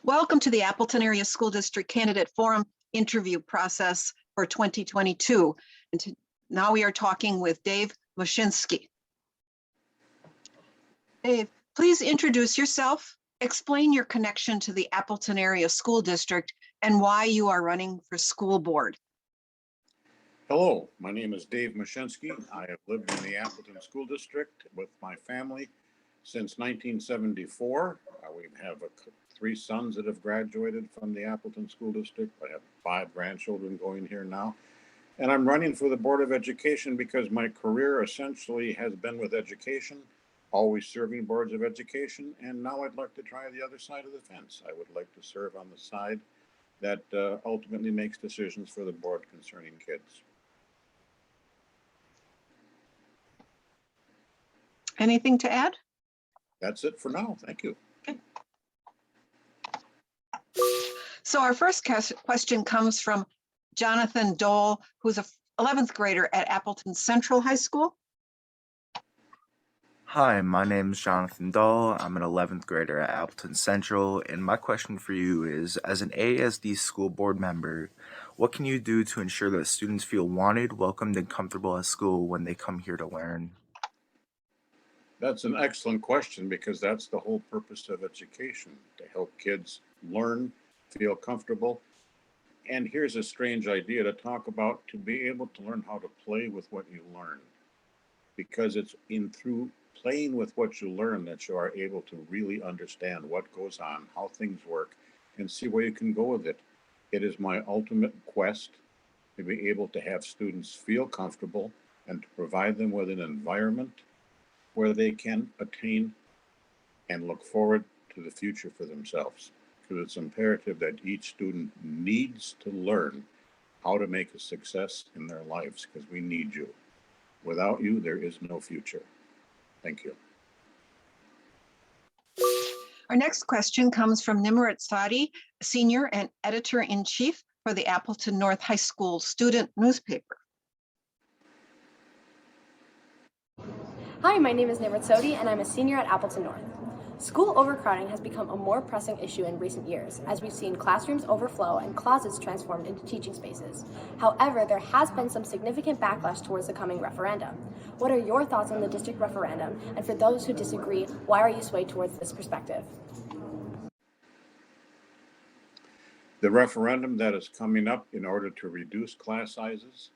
Welcome to the Appleton Area School District Candidate Forum interview process for 2022. Now we are talking with Dave Moscinski. Dave, please introduce yourself, explain your connection to the Appleton Area School District, and why you are running for school board. Hello, my name is Dave Moscinski. I have lived in the Appleton School District with my family since 1974. We have 3 sons that have graduated from the Appleton School District. I have 5 grandchildren going here now. And I'm running for the Board of Education because my career essentially has been with education, always serving boards of education. And now I'd like to try the other side of the fence. I would like to serve on the side that ultimately makes decisions for the board concerning kids. Anything to add? That's it for now. Thank you. Okay. So our first question comes from Jonathan Dole, who's an 11th grader at Appleton Central High School. Hi, my name is Jonathan Dahl. I'm an 11th grader at Appleton Central, and my question for you is, as an AASD school board member, what can you do to ensure that students feel wanted, welcomed, and comfortable at school when they come here to learn? That's an excellent question because that's the whole purpose of education, to help kids learn, feel comfortable. And here's a strange idea to talk about, to be able to learn how to play with what you learn. Because it's through playing with what you learn that you are able to really understand what goes on, how things work, and see where you can go with it. It is my ultimate quest to be able to have students feel comfortable and to provide them with an environment where they can attain and look forward to the future for themselves. Because it's imperative that each student needs to learn how to make a success in their lives, because we need you. Without you, there is no future. Thank you. Our next question comes from Nimrat Sadi, senior and editor-in-chief for the Appleton North High School student newspaper. Hi, my name is Nimrat Sodi, and I'm a senior at Appleton North. School overcrowding has become a more pressing issue in recent years, as we've seen classrooms overflow and closets transformed into teaching spaces. However, there has been some significant backlash towards the coming referendum. What are your thoughts on the district referendum? And for those who disagree, why are you swayed towards this perspective? The referendum that is coming up in order to reduce class sizes,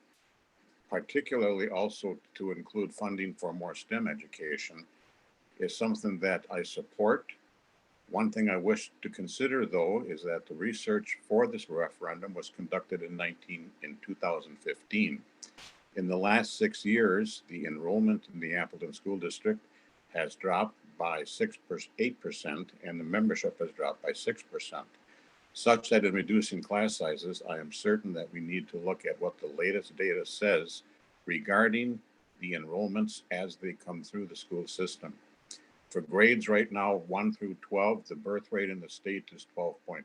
particularly also to include funding for more STEM education, is something that I support. One thing I wish to consider, though, is that the research for this referendum was conducted in 2015. In the last 6 years, the enrollment in the Appleton School District has dropped by 8%, and the membership has dropped by 6%. Such that in reducing class sizes, I am certain that we need to look at what the latest data says regarding the enrollments as they come through the school system. For grades right now, 1 through 12, the birth rate in the state is 12.8.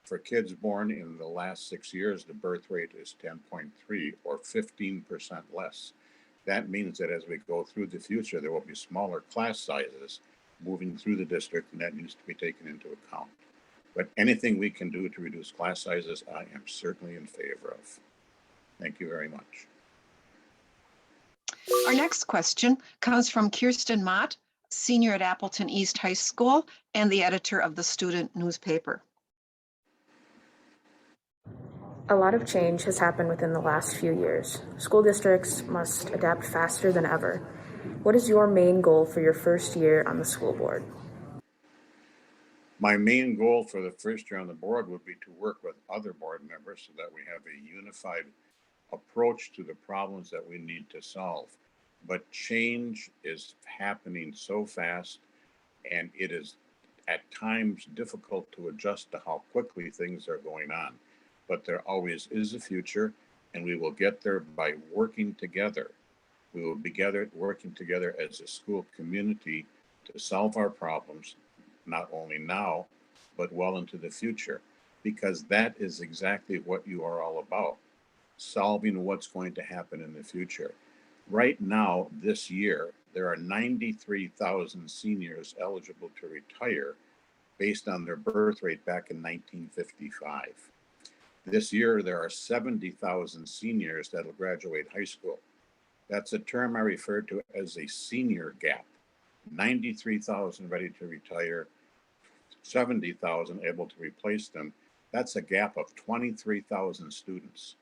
For kids born in the last 6 years, the birth rate is 10.3, or 15% less. That means that as we go through the future, there will be smaller class sizes moving through the district, and that needs to be taken into account. But anything we can do to reduce class sizes, I am certainly in favor of. Thank you very much. Our next question comes from Kirsten Mott, senior at Appleton East High School and the editor of the student newspaper. A lot of change has happened within the last few years. School districts must adapt faster than ever. What is your main goal for your first year on the school board? My main goal for the first year on the board would be to work with other board members so that we have a unified approach to the problems that we need to solve. But change is happening so fast, and it is at times difficult to adjust to how quickly things are going on. But there always is a future, and we will get there by working together. We will be working together as a school community to solve our problems, not only now, but well into the future, because that is exactly what you are all about, solving what's going to happen in the future. Right now, this year, there are 93,000 seniors eligible to retire based on their birth rate back in 1955. This year, there are 70,000 seniors that will graduate high school. That's a term I refer to as a senior gap. 93,000 ready to retire, 70,000 able to replace them. That's a gap of 23,000 students.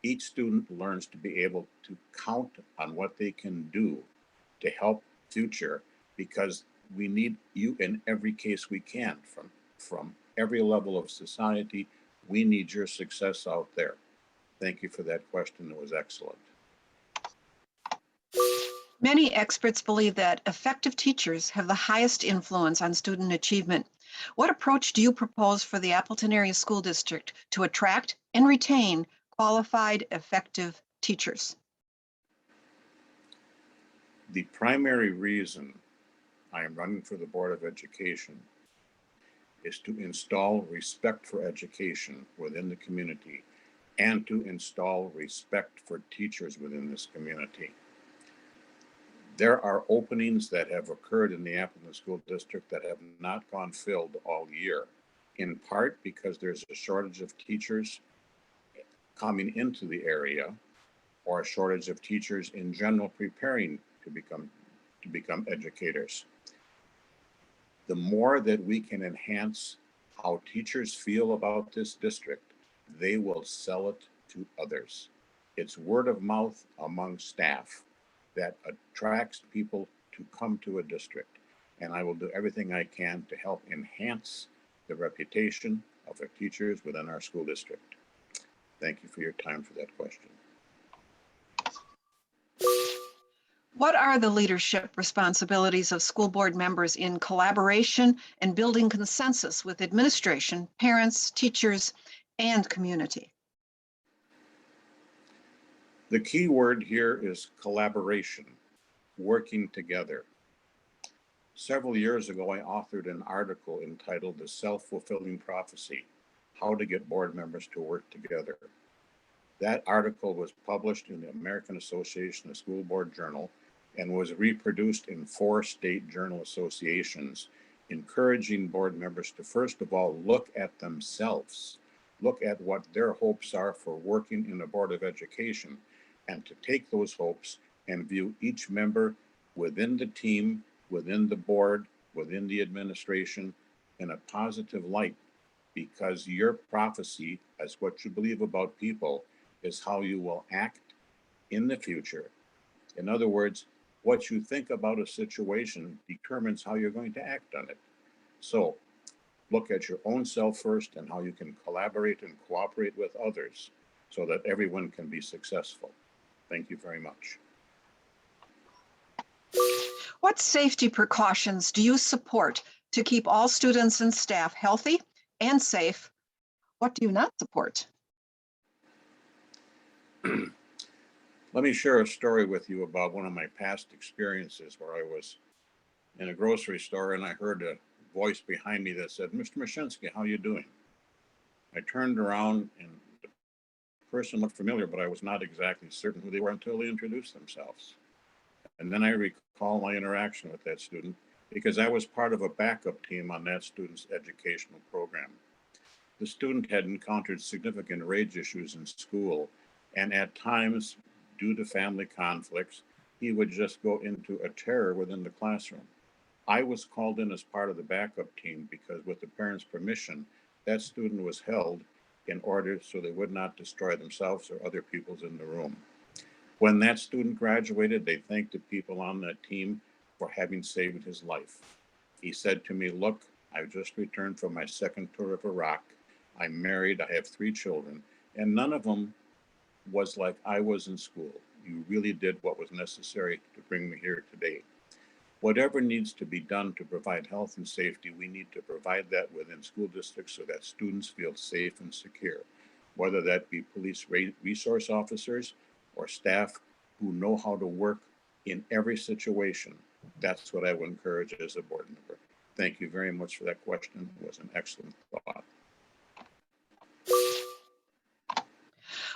Each student learns to be able to count on what they can do to help future, because we need you in every case we can, from every level of society. We need your success out there. Thank you for that question. It was excellent. Many experts believe that effective teachers have the highest influence on student achievement. What approach do you propose for the Appleton Area School District to attract and retain qualified, effective teachers? The primary reason I am running for the Board of Education is to install respect for education within the community and to install respect for teachers within this community. There are openings that have occurred in the Appleton School District that have not gone filled all year, in part because there's a shortage of teachers coming into the area, or a shortage of teachers in general preparing to become educators. The more that we can enhance how teachers feel about this district, they will sell it to others. It's word of mouth among staff that attracts people to come to a district. And I will do everything I can to help enhance the reputation of our teachers within our school district. Thank you for your time for that question. What are the leadership responsibilities of school board members in collaboration and building consensus with administration, parents, teachers, and community? The key word here is collaboration, working together. Several years ago, I authored an article entitled The Self-Fulfilling Prophecy: How to Get Board Members to Work Together. That article was published in the American Association of School Board Journal and was reproduced in 4 state journal associations, encouraging board members to first of all look at themselves, look at what their hopes are for working in a Board of Education, and to take those hopes and view each member within the team, within the board, within the administration in a positive light, because your prophecy, as what you believe about people, is how you will act in the future. In other words, what you think about a situation determines how you're going to act on it. So look at your own self first and how you can collaborate and cooperate with others so that everyone can be successful. Thank you very much. What safety precautions do you support to keep all students and staff healthy and safe? What do you not support? Let me share a story with you about one of my past experiences where I was in a grocery store and I heard a voice behind me that said, "Mr. Moscinski, how are you doing?" I turned around and the person looked familiar, but I was not exactly certain who they were until they introduced themselves. And then I recall my interaction with that student because I was part of a backup team on that student's educational program. The student had encountered significant rage issues in school, and at times, due to family conflicts, he would just go into a terror within the classroom. I was called in as part of the backup team because, with the parents' permission, that student was held in order so they would not destroy themselves or other people's in the room. When that student graduated, they thanked the people on that team for having saved his life. He said to me, "Look, I've just returned from my second tour of Iraq. I'm married, I have 3 children, and none of them was like I was in school. You really did what was necessary to bring me here today." Whatever needs to be done to provide health and safety, we need to provide that within school districts so that students feel safe and secure, whether that be police resource officers or staff who know how to work in every situation. That's what I would encourage as a board member. Thank you very much for that question. It was an excellent thought.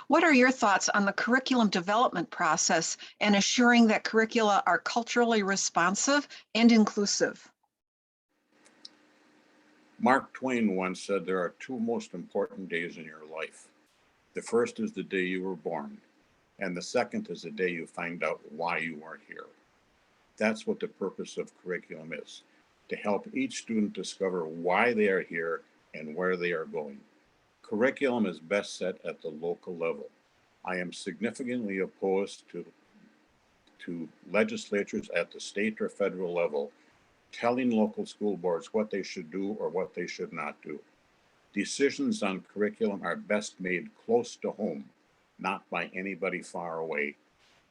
What are your thoughts on the curriculum development process and assuring that curricula are culturally responsive and inclusive? Mark Twain once said there are two most important days in your life. The first is the day you were born, and the second is the day you find out why you are here. That's what the purpose of curriculum is, to help each student discover why they are here and where they are going. Curriculum is best set at the local level. I am significantly opposed to legislatures at the state or federal level telling local school boards what they should do or what they should not do. Decisions on curriculum are best made close to home, not by anybody far away.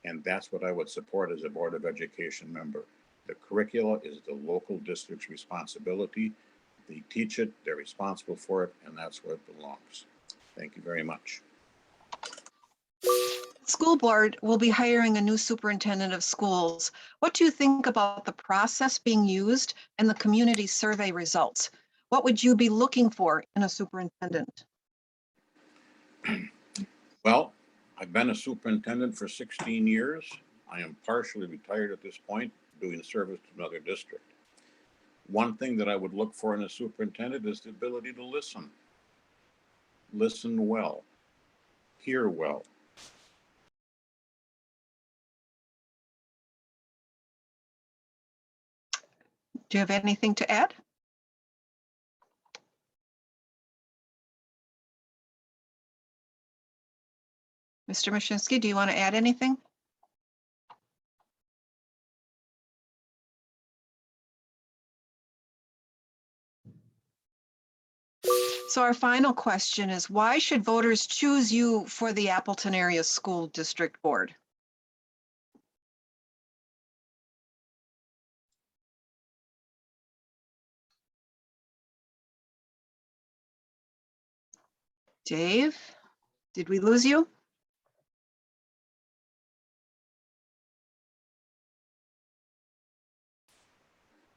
And that's what I would support as a Board of Education member. The curricula is the local district's responsibility. They teach it, they're responsible for it, and that's where it belongs. Thank you very much. School board will be hiring a new superintendent of schools. What do you think about the process being used and the community survey results? What would you be looking for in a superintendent? Well, I've been a superintendent for 16 years. I am partially retired at this point, doing service to another district. One thing that I would look for in a superintendent is the ability to listen. Listen well, hear well. Do you have anything to add? Mr. Moscinski, do you want to add anything? So our final question is, why should voters choose you for the Appleton Area School District Board? Dave, did we lose you?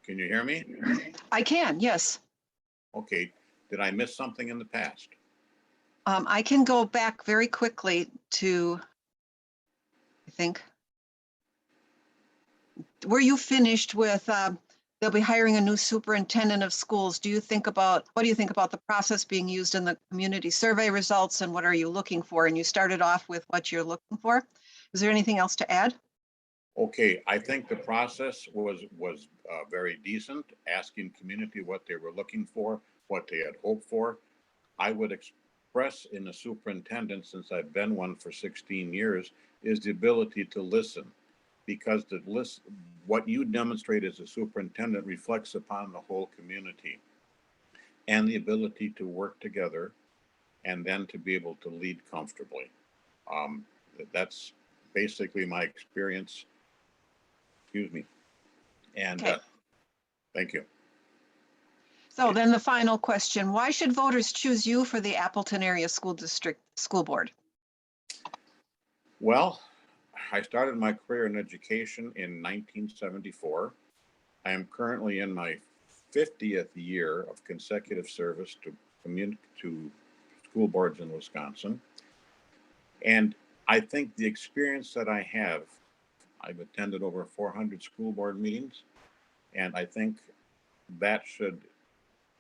Can you hear me? I can, yes. Okay, did I miss something in the past? I can go back very quickly to, I think, were you finished with, they'll be hiring a new superintendent of schools. What do you think about the process being used in the community survey results, and what are you looking for? And you started off with what you're looking for. Is there anything else to add? Okay, I think the process was very decent, asking community what they were looking for, what they had hoped for. I would express in a superintendent, since I've been one for 16 years, is the ability to listen, because what you demonstrate as a superintendent reflects upon the whole community, and the ability to work together and then to be able to lead comfortably. That's basically my experience. Excuse me. And Okay. thank you. So then the final question, why should voters choose you for the Appleton Area School District School Board? Well, I started my career in education in 1974. I am currently in my 50th year of consecutive service to school boards in Wisconsin. And I think the experience that I have, I've attended over 400 school board meetings, and I think that should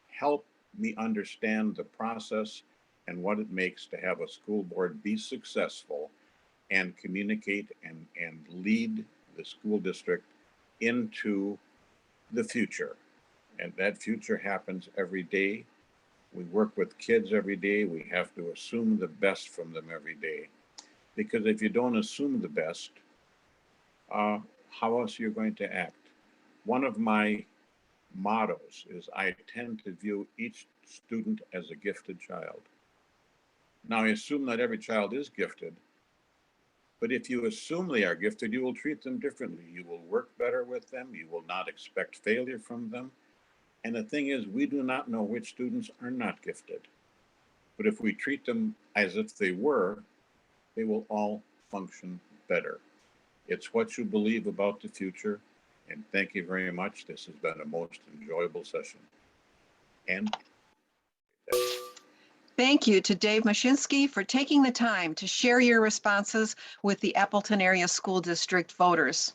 help me understand the process and what it makes to have a school board be successful and communicate and lead the school district into the future. And that future happens every day. We work with kids every day. We have to assume the best from them every day. Because if you don't assume the best, how else are you going to act? One of my mottos is I tend to view each student as a gifted child. Now, I assume that every child is gifted, but if you assume they are gifted, you will treat them differently. You will work better with them. You will not expect failure from them. And the thing is, we do not know which students are not gifted. But if we treat them as if they were, they will all function better. It's what you believe about the future. And thank you very much. This has been a most enjoyable session. And Thank you to Dave Moscinski for taking the time to share your responses with the Appleton Area School District voters.